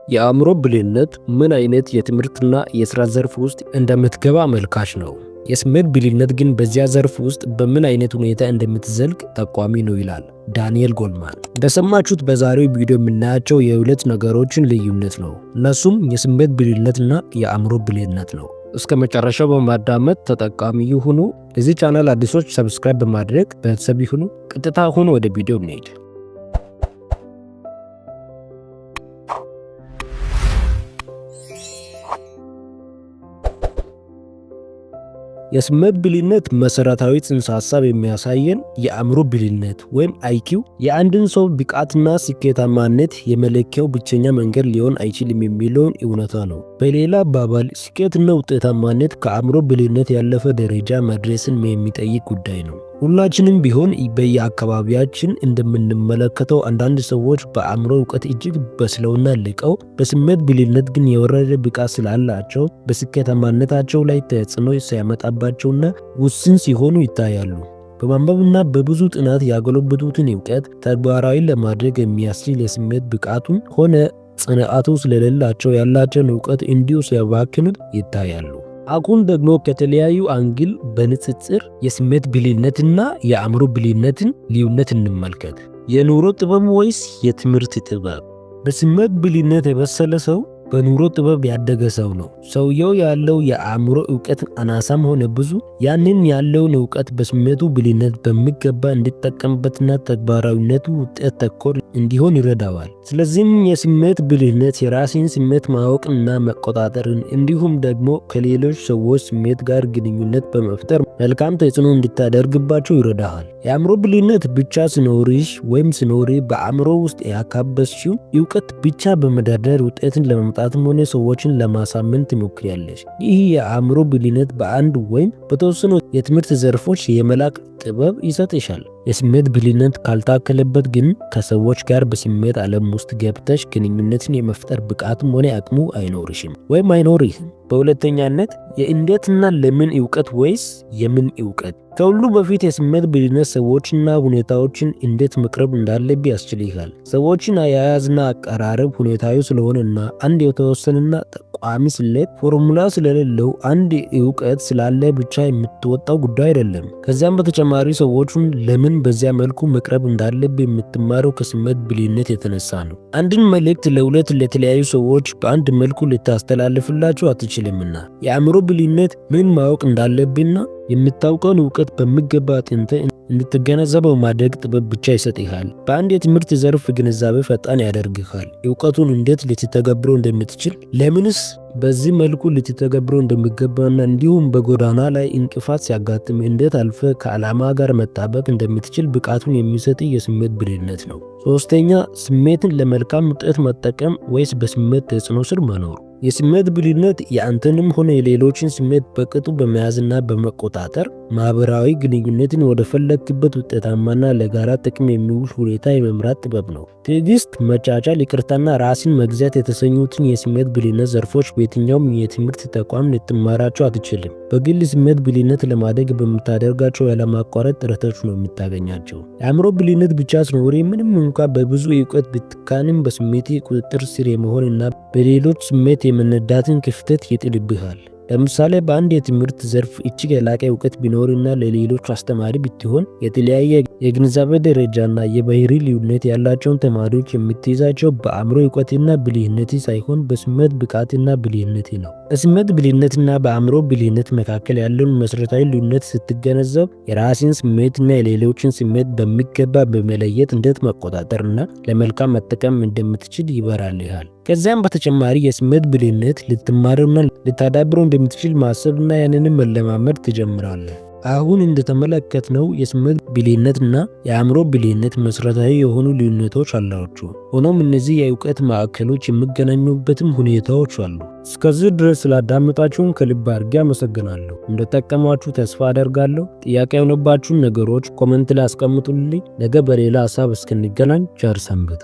የአእምሮ ብልህነት ምን አይነት የትምህርትና የሥራ ዘርፍ ውስጥ እንደምትገባ አመልካች ነው። የስሜት ብልህነት ግን በዚያ ዘርፍ ውስጥ በምን አይነት ሁኔታ እንደምትዘልቅ ጠቋሚ ነው ይላል ዳንኤል ጎልማን። እንደሰማችሁት በዛሬው ቪዲዮ የምናያቸው የሁለት ነገሮችን ልዩነት ነው። እነሱም የስሜት ብልህነትና የአእምሮ ብልህነት ነው። እስከ መጨረሻው በማዳመጥ ተጠቃሚ ይሁኑ። ለዚህ ቻናል አዲሶች ሰብስክራይብ በማድረግ ቤተሰብ ይሁኑ። ቀጥታ አሁን ወደ ቪዲዮ እንሂድ። የስሜት ብልህነት መሰረታዊ ጽንሰ ሐሳብ የሚያሳየን የአእምሮ ብልህነት ወይም አይኪው የአንድን ሰው ብቃትና ስኬታማነት የመለኪያው ብቸኛ መንገድ ሊሆን አይችልም የሚለውን እውነታ ነው። በሌላ አባባል ስኬትና ውጤታማነት ከአእምሮ ብልህነት ያለፈ ደረጃ መድረስን የሚጠይቅ ጉዳይ ነው። ሁላችንም ቢሆን በየአካባቢያችን እንደምንመለከተው አንዳንድ ሰዎች በአእምሮ እውቀት እጅግ በስለውና ልቀው በስሜት ብልህነት ግን የወረደ ብቃት ስላላቸው በስኬታማነታቸው ላይ ተጽዕኖ ሲያመጣባቸውና ውስን ሲሆኑ ይታያሉ። በማንበብና በብዙ ጥናት ያጎለበቱትን እውቀት ተግባራዊ ለማድረግ የሚያስችል የስሜት ብቃቱን ሆነ ጽንዓቱ ስለሌላቸው ያላቸውን እውቀት እንዲሁ ሲያባክኑት ይታያሉ። አሁን ደግሞ ከተለያዩ አንግል በንጽጽር የስሜት ብልህነትና የአእምሮ ብልህነትን ልዩነት እንመልከት። የኑሮ ጥበብ ወይስ የትምህርት ጥበብ? በስሜት ብልህነት የበሰለ ሰው በኑሮ ጥበብ ያደገ ሰው ነው። ሰውየው ያለው የአእምሮ እውቀት አናሳም ሆነ ብዙ ያንን ያለውን እውቀት በስሜቱ ብልህነት በሚገባ እንዲጠቀምበትና ተግባራዊነቱ ውጤት ተኮር እንዲሆን ይረዳዋል። ስለዚህም የስሜት ብልህነት የራስን ስሜት ማወቅና መቆጣጠርን እንዲሁም ደግሞ ከሌሎች ሰዎች ስሜት ጋር ግንኙነት በመፍጠር መልካም ተጽዕኖ እንድታደርግባቸው ይረዳሃል። የአእምሮ ብልህነት ብቻ ሲኖርሽ ወይም ሲኖር በአእምሮ ውስጥ ያካበስሽው እውቀት ብቻ በመደርደር ውጤትን ለማምጣትም ሆነ ሰዎችን ለማሳመን ትሞክሪያለሽ። ይህ የአእምሮ ብልህነት በአንድ ወይም በተወሰኑ የትምህርት ዘርፎች የመላቅ ጥበብ ይሰጥሻል። የስሜት ብልህነት ካልታከለበት ግን ከሰዎች ጋር በስሜት ዓለም ውስጥ ገብተሽ ግንኙነትን የመፍጠር ብቃትም ሆነ አቅሙ አይኖርሽም ወይም አይኖርህም። በሁለተኛነት የእንዴትና ለምን እውቀት ወይስ የምን እውቀት? ከሁሉ በፊት የስሜት ብልህነት ሰዎችና ሁኔታዎችን እንዴት መቅረብ እንዳለብህ ያስችልሃል። ሰዎችን አያያዝና አቀራረብ ሁኔታዊ ስለሆነና አንድ የተወሰነና ቋሚ ስሌት ፎርሙላ ስለሌለው አንድ እውቀት ስላለ ብቻ የምትወጣው ጉዳይ አይደለም። ከዚያም በተጨማሪ ሰዎቹን ለምን በዚያ መልኩ መቅረብ እንዳለብህ የምትማረው ከስሜት ብልህነት የተነሳ ነው። አንድን መልእክት ለሁለት ለተለያዩ ሰዎች በአንድ መልኩ ልታስተላልፍላቸው አትችልምና የአእምሮ ብልህነት ምን ማወቅ እንዳለብህና የምታውቀውን እውቀት በሚገባ አጥንተህ እንድትገነዘበው ማድረግ ጥበብ ብቻ ይሰጥሃል። በአንድ የትምህርት ዘርፍ ግንዛቤ ፈጣን ያደርግሃል። እውቀቱን እንዴት ልትተገብረው እንደምትችል፣ ለምንስ በዚህ መልኩ ልትተገብረው እንደሚገባና እንዲሁም በጎዳና ላይ እንቅፋት ሲያጋጥም እንዴት አልፈ ከዓላማ ጋር መጣበቅ እንደምትችል ብቃቱን የሚሰጥ የስሜት ብልህነት ነው። ሶስተኛ፣ ስሜትን ለመልካም ውጤት መጠቀም ወይስ በስሜት ተጽዕኖ ስር መኖር? የስሜት ብልህነት የአንተንም ሆነ የሌሎችን ስሜት በቅጡ በመያዝና በመቆጣጠር ማህበራዊ ግንኙነትን ወደ ፈለግክበት ውጤታማና ለጋራ ጥቅም የሚውል ሁኔታ የመምራት ጥበብ ነው። ትዕግስት፣ መቻቻል፣ ይቅርታና ራስን መግዛት የተሰኙትን የስሜት ብልህነት ዘርፎች በየትኛውም የትምህርት ተቋም ልትማራቸው አትችልም። በግል ስሜት ብልህነት ለማደግ በምታደርጋቸው ያለማቋረጥ ጥረቶች ነው የምታገኛቸው። የአእምሮ ብልህነት ብቻ ሲኖር ምንም እንኳ በብዙ እውቀት ብትካንም በስሜት ቁጥጥር ስር የመሆንና በሌሎች ስሜት የመነዳትን ክፍተት ይጥልብሃል። ለምሳሌ በአንድ የትምህርት ዘርፍ እጅግ የላቀ እውቀት ቢኖርና ለሌሎች አስተማሪ ብትሆን የተለያየ የግንዛቤ ደረጃና የባህሪ ልዩነት ያላቸውን ተማሪዎች የምትይዛቸው በአእምሮ እውቀትና ብልህነት ሳይሆን በስሜት ብቃትና ብልህነት ነው። በስሜት ብልህነትና በአእምሮ ብልህነት መካከል ያለውን መሰረታዊ ልዩነት ስትገነዘብ የራስን ስሜትና የሌሎችን ስሜት በሚገባ በመለየት እንዴት መቆጣጠርና ለመልካም መጠቀም እንደምትችል ይበራልሃል። ከዚያም በተጨማሪ የስሜት ብልህነት ልትማርና ልታዳብረው እንደምትችል ማሰብና ያንንም መለማመድ ትጀምራለህ። አሁን እንደተመለከትነው የስሜት ብልህነትና የአእምሮ ብልህነት መሰረታዊ የሆኑ ልዩነቶች አላቸው። ሆኖም እነዚህ የእውቀት ማዕከሎች የሚገናኙበትም ሁኔታዎች አሉ። እስከዚህ ድረስ ስላዳመጣችሁን ከልብ አድርጌ አመሰግናለሁ። እንደጠቀማችሁ ተስፋ አደርጋለሁ። ጥያቄ የሆነባችሁን ነገሮች ኮመንት ላይ አስቀምጡልኝ። ነገ በሌላ ሀሳብ እስክንገናኝ ቸር ሰንብቱ።